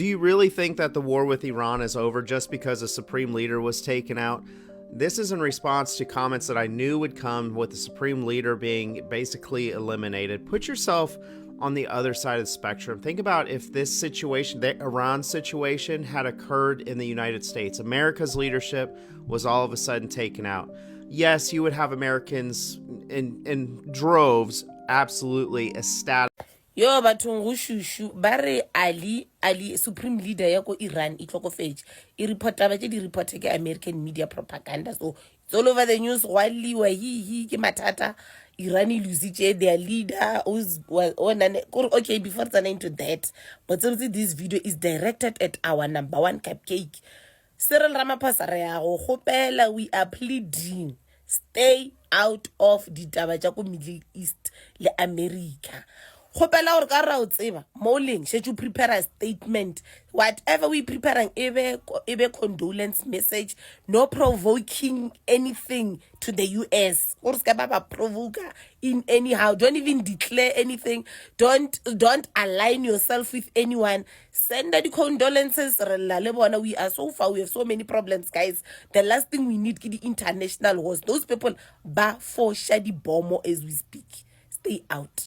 Do you really think that the war with Iran is over just because a supreme leader was taken out? This is in response to comments that I knew would come with the supreme leader being basically eliminated. Put yourself on the other side of the spectrum. Think about if this situation, the Iran situation, had occurred in the United States. America's leadership was all of a sudden taken out. Yes, you would have Americans in droves absolutely ecstatic. Yo bathong go shushu ba re Ali supreme leader ya ko Iran e tlokofetse e reporta ba di report ke American media propaganda, so it's all over the news. Waliwa hi ke matata Iran lose their leader okay, before it's into that, but this video is directed at our number one cupcake Cyril Ramaphosa. Re ya go gopela, we are pleading, stay out of ditaba tša ko Middle East le America. Gopela gore ka ra o tseba moleng she you prepare a statement, whatever we preparing ebe condolence message, no provoking anything to the US or ska ba provoke in anyhow. Don't even declare anything, don't align yourself with anyone. Send the condolences. We are so far, we have so many problems, guys. The last thing we need is the international wars. Those people ba for shady bomb as we speak. Stay out.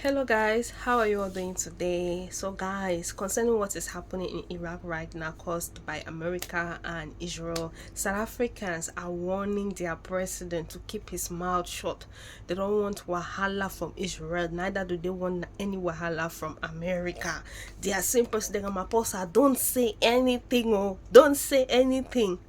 Hello guys, how are you all doing today? So guys, concerning what is happening in Iraq right now caused by America and Israel, South Africans are warning their president to keep his mouth shut. They don't want wahala from Israel, neither do they want any wahala from America. They are saying President Ramaphosa, don't say anything, oh, don't say anything.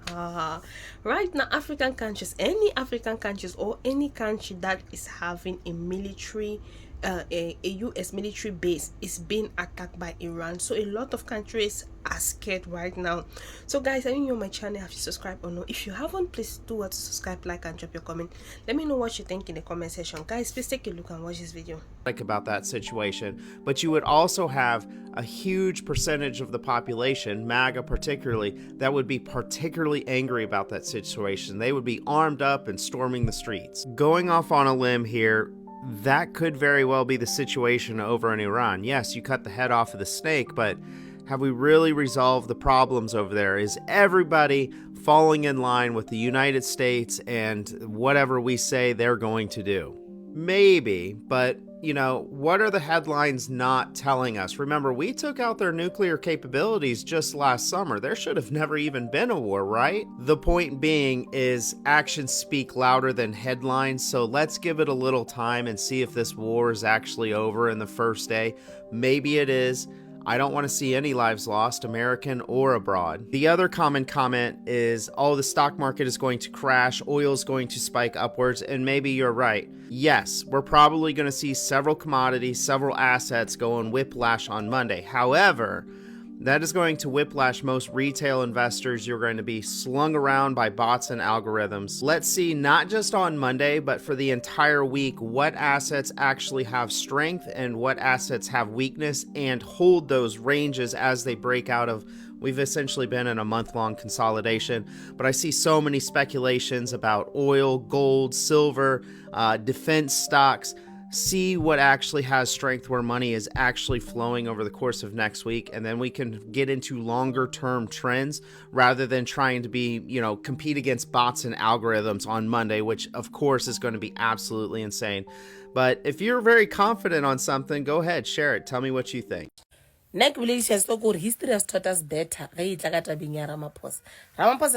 Right now, African countries, any African countries or any country that is having a military a US military base is being attacked by Iran, so a lot of countries are scared right now. So guys, I know you're on my channel, have you subscribed or no? If you haven't, please do what to subscribe, like, and drop your comment. Let me know what you think in the comment section. Guys, please take a look and watch this video. About that situation, but you would also have a huge percentage of the population, MAGA particularly, that would be particularly angry about that situation. They would be armed up and storming the streets. Going off on a limb here, that could very well be the situation over in Iran. Yes, you cut the head off of the snake, but have we really resolved the problems over there? Is everybody falling in line with the United States and whatever we say they're going to do? Maybe, but you know, what are the headlines not telling us? Remember, we took out their nuclear capabilities just last summer. There should have never even been a war, right? The point being is actions speak louder than headlines, so let's give it a little time and see if this war is actually over in the first day. Maybe it is. I don't want to see any lives lost, American or abroad. The other common comment is, oh, the stock market is going to crash, oil is going to spike upwards, and maybe you're right. Yes, we're probably going to see several commodities, several assets go on whiplash on Monday. However, that is going to whiplash most retail investors. You're going to be slung around by bots and algorithms. Let's see, not just on Monday, but for the entire week, what assets actually have strength and what assets have weakness, and hold those ranges as they break out of. We've essentially been in a month-long consolidation, but I see so many speculations about oil, gold, silver, defense stocks. See what actually has strength, where money is actually flowing over the course of next week, and then we can get into longer term trends rather than trying to be, you know, compete against bots and algorithms on Monday, which of course is going to be absolutely insane. But if you're very confident on something, go ahead, share it. Tell me what you think. Next village has to go. History has taught us better. Ramaphosa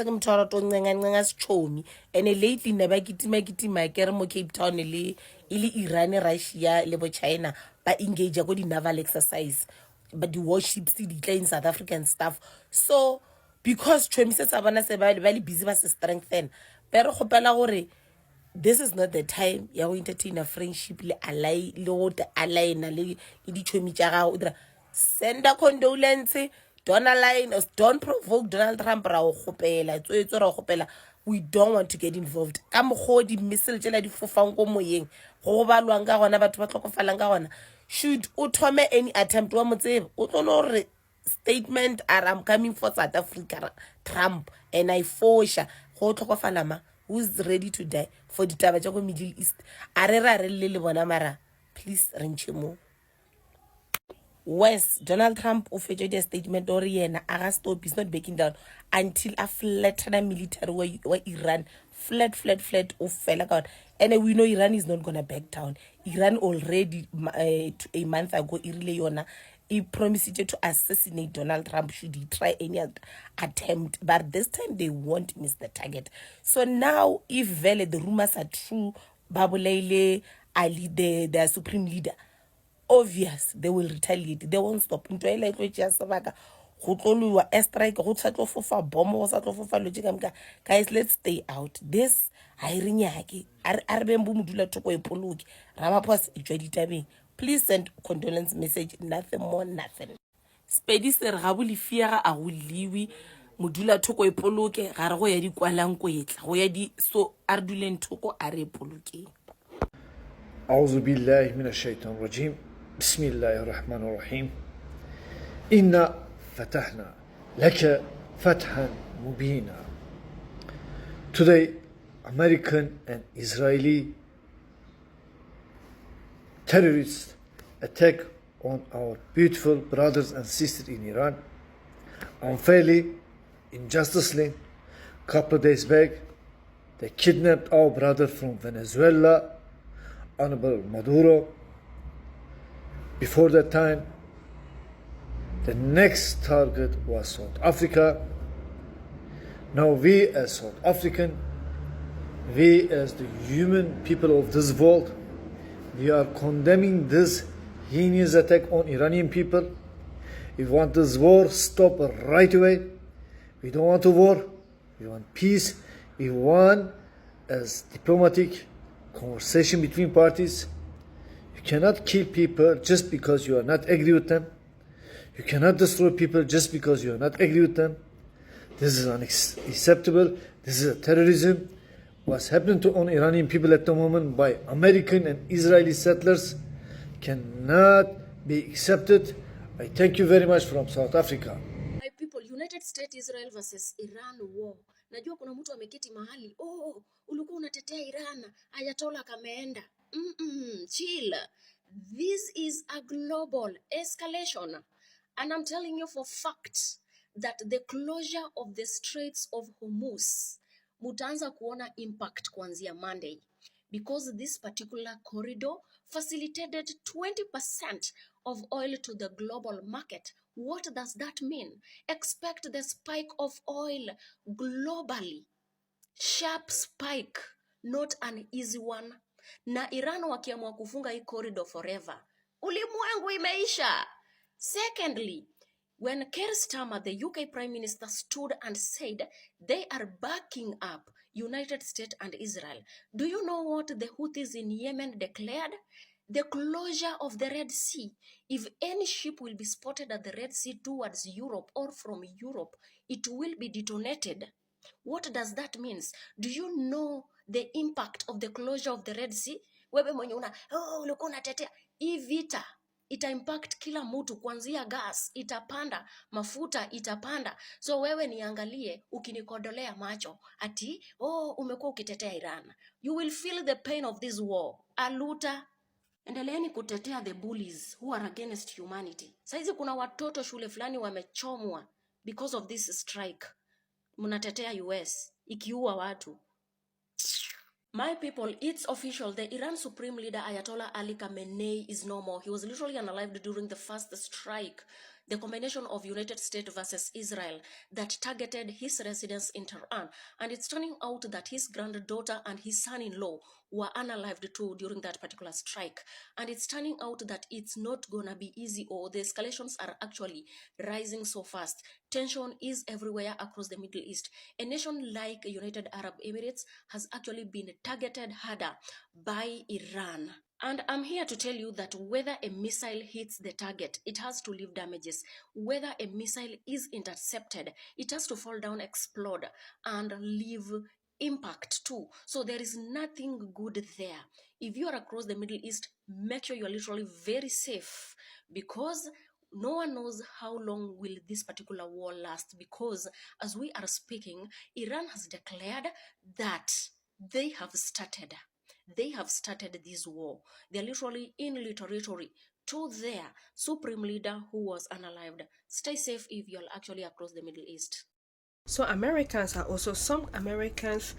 ke mthoro to ncenga sichomi, and lately never kitima kere mo Cape Town le Iran, Russia le bo China ba engage go di naval exercise, but the warships di tla in South African stuff. So because chomise tsa bana se ba le busy ba se strengthen, pero gopela gore this is not the time ya go entertain a friendship le ally le go align le di chomi tsa gago. Send a condolence, don't align, don't provoke Donald Trump. We don't want to get involved. Should utome any attempt statement I'm coming for South Africa, Trump, and I force who's ready to die for the Tabajago Middle East. Please, Renchimo. Wes Donald Trump o fetšwe a statement ore yena a ga stop, is not backing down until a flattena military wa Iran flat o fela ka and we know Iran is not gonna back down. Iran already a month ago e rile yona e promised to assassinate Donald Trump should he try any attempt, but this time they won't miss the target. So now if vele the rumors are true, Babulaile Ali, the supreme leader, obvious they will retaliate, they won't stop. Into e like tlo sebaka go tloliwa airstrike, go sa tlo fofa bomb, go sa tlo fofa logic ka guys, let's stay out this. Ha e re nyake a re beng bo modula thoko e poloke Ramaphosa e tswa ditabeng. Please send condolence message, nothing more, nothing. Spedi se re ga bo lefiaga a go liwi modula thoko e poloke ga re go ya di kwalang kwetla go ya di, so a re duleng thoko a re polokeng. أعوذ بالله من الشيطان الرجيم بسم الله الرحمن الرحيم إنا فتحنا لك فتحا مبينا. Today, American and Israeli terrorists attack on our beautiful brothers and sisters in Iran unfairly, injusticely. Couple of days back, they kidnapped our brother from Venezuela, Honorable Maduro. Before that time, the next target was South Africa. Now we as South African, we as the human people of this world, we are condemning this heinous attack on Iranian people. We want this war stop right away. We don't want a war. We want peace. We want as diplomatic conversation between parties. You cannot kill people just because you are not agree with them. You cannot destroy people just because you are not agree with them. This is unacceptable. This is a terrorism. What's happening to on Iranian people at the moment by American and Israeli settlers cannot be accepted. I thank you very much from South Africa. My people, United States Israel versus Iran war. Najua kuna mtu ameketi mahali, oh, ulikuwa unatetea Iran, Ayatollah kameenda. Chill. This is a global escalation. And I'm telling you for fact that the closure of the Straits of Hormuz, mutaanza kuona impact kuanzia Monday, because this particular corridor facilitated 20% of oil to the global market. What does that mean? Expect the spike of oil globally. Sharp spike, not an easy one. Na Iran wakiamua kufunga hii corridor forever, ulimwengu imeisha. Secondly, when Keir Starmer, the UK Prime Minister, stood and said they are backing up United States and Israel, do you know what the Houthis in Yemen declared? The closure of the Red Sea. If any ship will be spotted at the Red Sea towards Europe or from Europe, it will be detonated. What does that mean? Do you know the impact of the closure of the Red Sea? Wewe mwenye ulikuwa unatetea hii vita ita impact kila mtu, kuanzia gas itapanda, mafuta itapanda. So wewe niangalie ukinikodolea macho ati umekuwa ukitetea Iran. You will feel the pain of this war. Aluta, endeleeni kutetea the bullies who are against humanity. Saizi kuna watoto shule fulani wamechomwa because of this strike. Munatetea US ikiua watu. My people, it's official. The Iran Supreme Leader Ayatollah Ali Khamenei is no more. He was literally unalived during the first strike, the combination of United States versus Israel that targeted his residence in Tehran. And it's turning out that his granddaughter and his son-in-law were unalived too during that particular strike. And it's turning out that it's not gonna be easy, or the escalations are actually rising so fast. Tension is everywhere across the Middle East. A nation like United Arab Emirates has actually been targeted harder by Iran. And I'm here to tell you that whether a missile hits the target, it has to leave damages. Whether a missile is intercepted, it has to fall down, explode, and leave impact too. So there is nothing good there. If you are across the Middle East, make sure you are literally very safe, because no one knows how long will this particular war last, because as we are speaking, Iran has declared that they have started this war. They're literally in territory to their supreme leader who was unalived. Stay safe if you're actually across the Middle East. So some Americans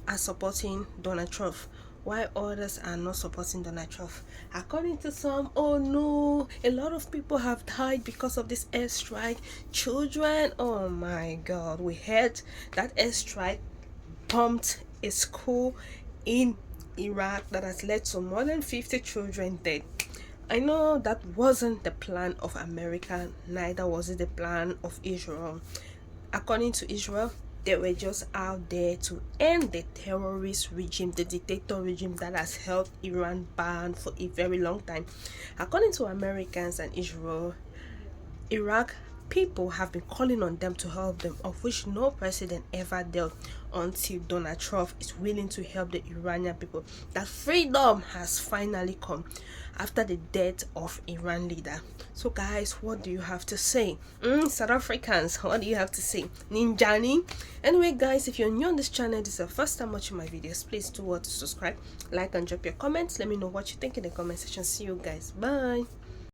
are supporting Donald Trump, while others are not supporting Donald Trump. According to some, oh no, a lot of people have died because of this airstrike. Children, oh my God, we heard that airstrike bombed a school in Iraq that has led to more than 50 children dead. I know that wasn't the plan of America, neither was it the plan of Israel. According to Israel, they were just out there to end the terrorist regime, the dictator regime that has held Iran bound for a very long time. According to Americans and Israel, Iraq people have been calling on them to help them, of which no president ever dealt until Donald Trump is willing to help the Iranian people. That freedom has finally come after the death of Iran leader. So guys, what do you have to say? South Africans, what do you have to say? Ninjani? Anyway guys, if you're new on this channel, this is the first time watching my videos, please do what to subscribe, like and drop your comments. Let me know what you think in the comment section. See you guys, bye.